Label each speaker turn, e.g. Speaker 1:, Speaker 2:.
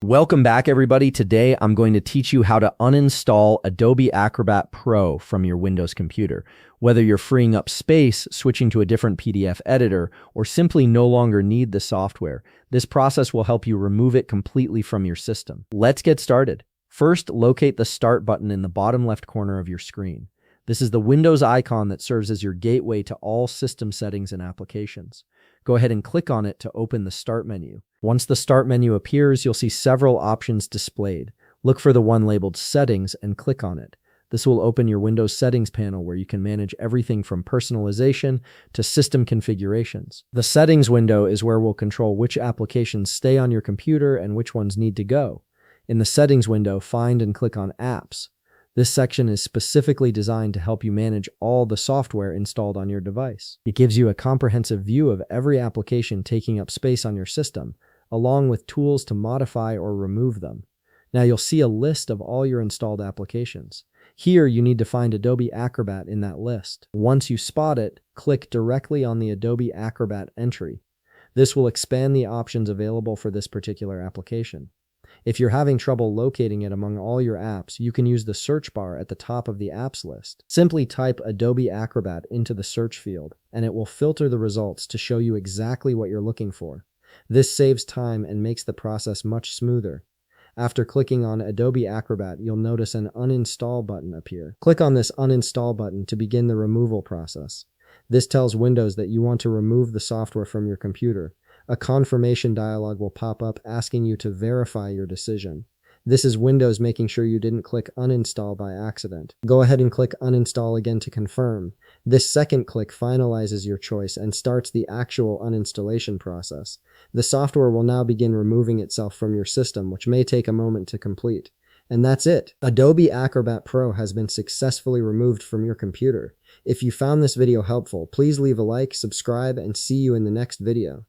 Speaker 1: Welcome back, everybody. Today, I'm going to teach you how to uninstall Adobe Acrobat Pro from your Windows computer. Whether you're freeing up space, switching to a different PDF editor, or simply no longer need the software, this process will help you remove it completely from your system. Let's get started. First, locate the Start button in the bottom left corner of your screen. This is the Windows icon that serves as your gateway to all system settings and applications. Go ahead and click on it to open the Start menu. Once the Start menu appears, you'll see several options displayed. Look for the one labeled Settings and click on it. This will open your Windows Settings panel where you can manage everything from personalization to system configurations. The Settings window is where we'll control which applications stay on your computer and which ones need to go. In the Settings window, find and click on Apps. This section is specifically designed to help you manage all the software installed on your device. It gives you a comprehensive view of every application taking up space on your system, along with tools to modify or remove them. Now you'll see a list of all your installed applications. Here you need to find Adobe Acrobat in that list. Once you spot it, click directly on the Adobe Acrobat entry. This will expand the options available for this particular application. If you're having trouble locating it among all your apps, you can use the search bar at the top of the apps list. Simply type Adobe Acrobat into the search field, and it will filter the results to show you exactly what you're looking for. This saves time and makes the process much smoother. After clicking on Adobe Acrobat, you'll notice an Uninstall button appear. Click on this Uninstall button to begin the removal process. This tells Windows that you want to remove the software from your computer. A confirmation dialog will pop up asking you to verify your decision. This is Windows making sure you didn't click Uninstall by accident. Go ahead and click Uninstall again to confirm. This second click finalizes your choice and starts the actual uninstallation process. The software will now begin removing itself from your system, which may take a moment to complete. And that's it. Adobe Acrobat Pro has been successfully removed from your computer. If you found this video helpful, please leave a like, subscribe, and see you in the next video.